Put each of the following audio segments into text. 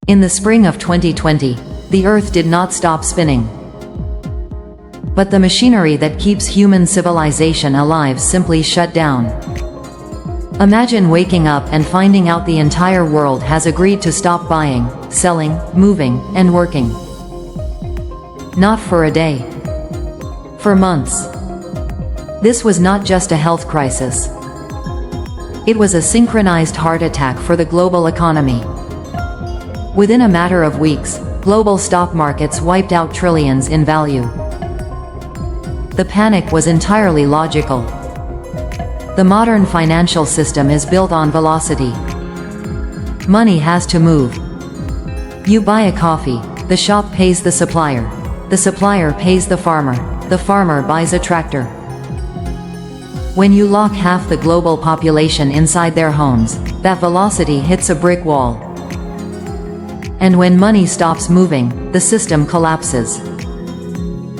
In the spring of 2020, the Earth did not stop spinning. But the machinery that keeps human civilization alive simply shut down. Imagine waking up and finding out the entire world has agreed to stop buying, selling, moving, and working. Not for a day. For months. This was not just a health crisis. It was a synchronized heart attack for the global economy. Within a matter of weeks, global stock markets wiped out trillions in value. The panic was entirely logical. The modern financial system is built on velocity. Money has to move. You buy a coffee, the shop pays the supplier pays the farmer buys a tractor. When you lock half the global population inside their homes, that velocity hits a brick wall. And when money stops moving, the system collapses.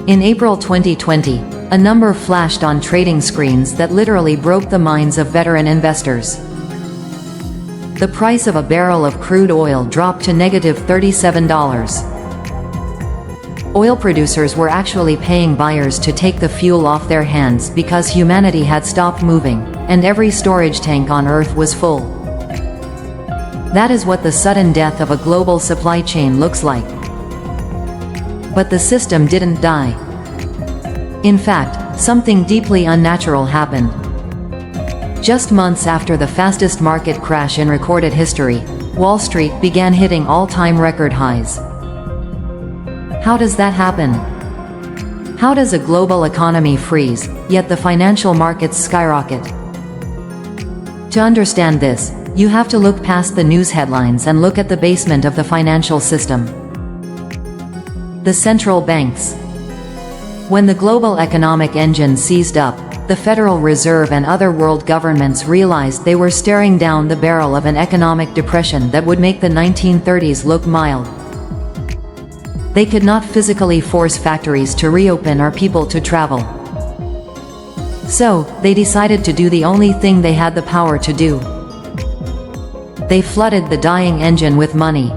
In April 2020, a number flashed on trading screens that literally broke the minds of veteran investors. The price of a barrel of crude oil dropped to -$37. Oil producers were actually paying buyers to take the fuel off their hands because humanity had stopped moving, and every storage tank on Earth was full. That is what the sudden death of a global supply chain looks like. But the system didn't die. In fact, something deeply unnatural happened. Just months after the fastest market crash in recorded history, Wall Street began hitting all-time record highs. How does that happen? How does a global economy freeze, yet the financial markets skyrocket? To understand this, you have to look past the news headlines and look at the basement of the financial system. The central banks. When the global economic engine seized up, the Federal Reserve and other world governments realized they were staring down the barrel of an economic depression that would make the 1930s look mild. They could not physically force factories to reopen or people to travel. So, they decided to do the only thing they had the power to do. They flooded the dying engine with money.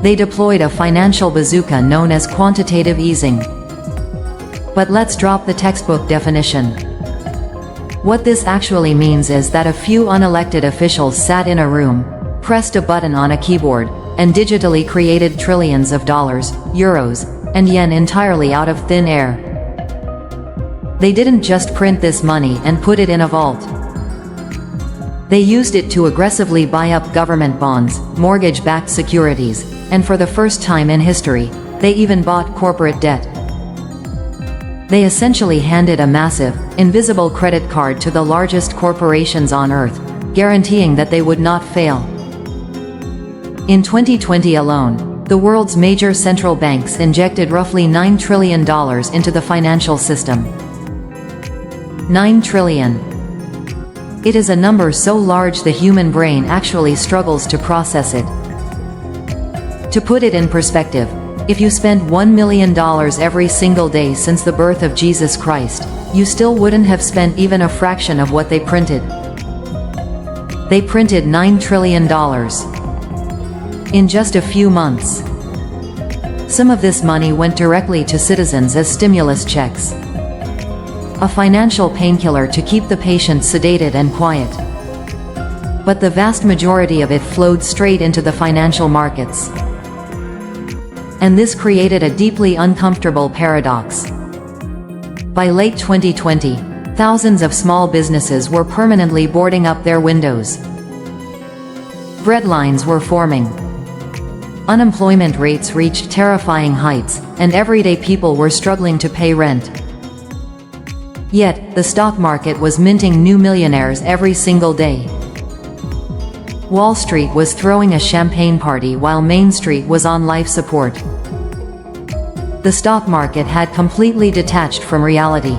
They deployed a financial bazooka known as quantitative easing. But let's drop the textbook definition. What this actually means is that a few unelected officials sat in a room, pressed a button on a keyboard, and digitally created trillions of dollars, euros, and yen entirely out of thin air. They didn't just print this money and put it in a vault. They used it to aggressively buy up government bonds, mortgage-backed securities, and for the first time in history, they even bought corporate debt. They essentially handed a massive, invisible credit card to the largest corporations on Earth, guaranteeing that they would not fail. In 2020 alone, the world's major central banks injected roughly $9 trillion into the financial system. 9 trillion. It is a number so large the human brain actually struggles to process it. To put it in perspective, if you spent $1 million every single day since the birth of Jesus Christ, you still wouldn't have spent even a fraction of what they printed. They printed $9 trillion. In just a few months. Some of this money went directly to citizens as stimulus checks. A financial painkiller to keep the patient sedated and quiet. But the vast majority of it flowed straight into the financial markets. And this created a deeply uncomfortable paradox. By late 2020, thousands of small businesses were permanently boarding up their windows. Breadlines were forming. Unemployment rates reached terrifying heights, and everyday people were struggling to pay rent. Yet, the stock market was minting new millionaires every single day. Wall Street was throwing a champagne party while Main Street was on life support. The stock market had completely detached from reality.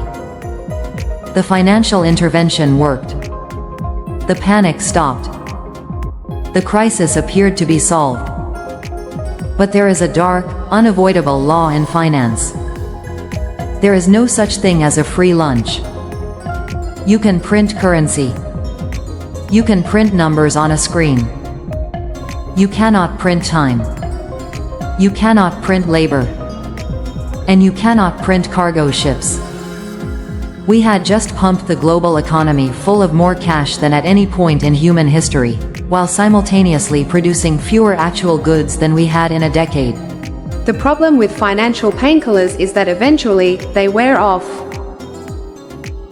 The financial intervention worked. The panic stopped. The crisis appeared to be solved. But there is a dark, unavoidable law in finance. There is no such thing as a free lunch. You can print currency. You can print numbers on a screen. You cannot print time. You cannot print labor. And you cannot print cargo ships. We had just pumped the global economy full of more cash than at any point in human history, while simultaneously producing fewer actual goods than we had in a decade. The problem with financial painkillers is that eventually, they wear off.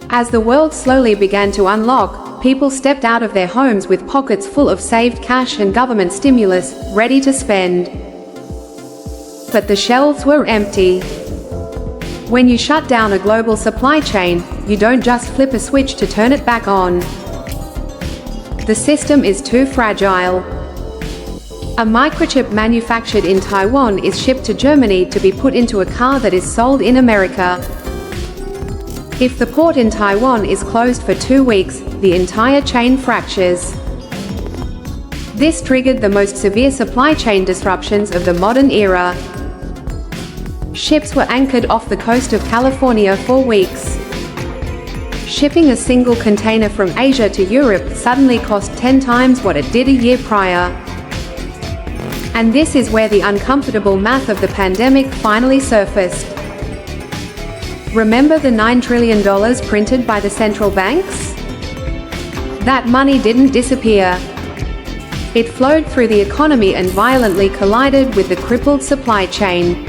As the world slowly began to unlock, people stepped out of their homes with pockets full of saved cash and government stimulus, ready to spend. But the shelves were empty. When you shut down a global supply chain, you don't just flip a switch to turn it back on. The system is too fragile. A microchip manufactured in Taiwan is shipped to Germany to be put into a car that is sold in America. If the port in Taiwan is closed for 2 weeks, the entire chain fractures. This triggered the most severe supply chain disruptions of the modern era. Ships were anchored off the coast of California for weeks. Shipping a single container from Asia to Europe suddenly cost 10 times what it did a year prior. And this is where the uncomfortable math of the pandemic finally surfaced. Remember the $9 trillion printed by the central banks? That money didn't disappear. It flowed through the economy and violently collided with the crippled supply chain.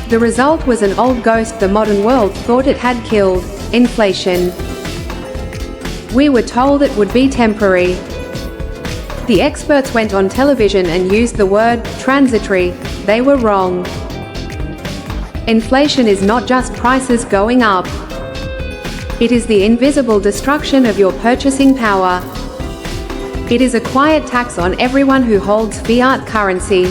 The result was an old ghost the modern world thought it had killed: inflation. We were told it would be temporary. The experts went on television and used the word transitory. They were wrong. Inflation is not just prices going up. It is the invisible destruction of your purchasing power. It is a quiet tax on everyone who holds fiat currency.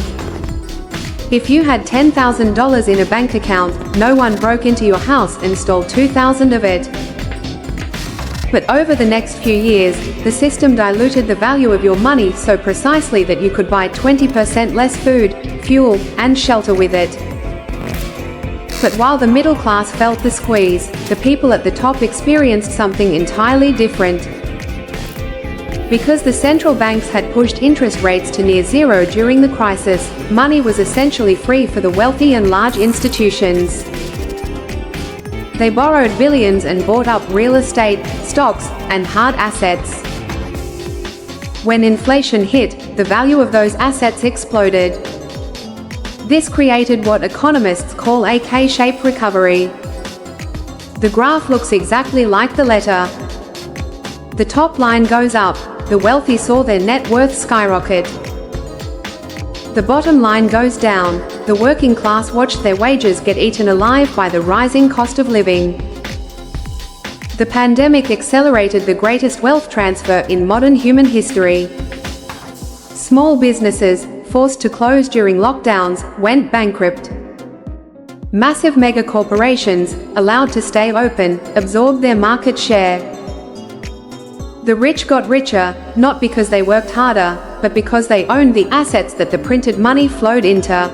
If you had $10,000 in a bank account, no one broke into your house and stole $2,000 of it. But over the next few years, the system diluted the value of your money so precisely that you could buy 20% less food, fuel, and shelter with it. But while the middle class felt the squeeze, the people at the top experienced something entirely different. Because the central banks had pushed interest rates to near zero during the crisis, money was essentially free for the wealthy and large institutions. They borrowed billions and bought up real estate, stocks, and hard assets. When inflation hit, the value of those assets exploded. This created what economists call a K-shaped recovery. The graph looks exactly like the letter. The top line goes up. The wealthy saw their net worth skyrocket. The bottom line goes down. The working class watched their wages get eaten alive by the rising cost of living. The pandemic accelerated the greatest wealth transfer in modern human history. Small businesses, forced to close during lockdowns, went bankrupt. Massive megacorporations, allowed to stay open, absorbed their market share. The rich got richer, not because they worked harder, but because they owned the assets that the printed money flowed into.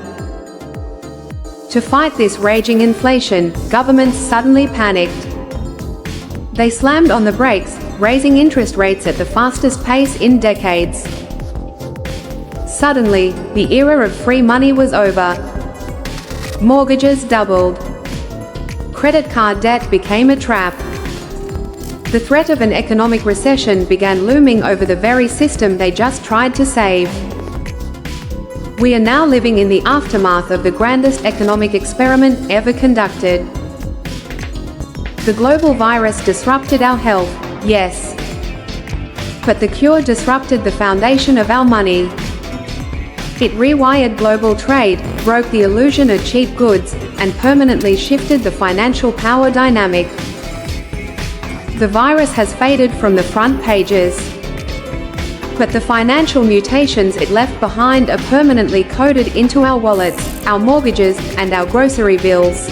To fight this raging inflation, governments suddenly panicked. They slammed on the brakes, raising interest rates at the fastest pace in decades. Suddenly, the era of free money was over. Mortgages doubled. Credit card debt became a trap. The threat of an economic recession began looming over the very system they just tried to save. We are now living in the aftermath of the grandest economic experiment ever conducted. The global virus disrupted our health, yes. But the cure disrupted the foundation of our money. It rewired global trade, broke the illusion of cheap goods, and permanently shifted the financial power dynamic. The virus has faded from the front pages. But the financial mutations it left behind are permanently coded into our wallets, our mortgages, and our grocery bills.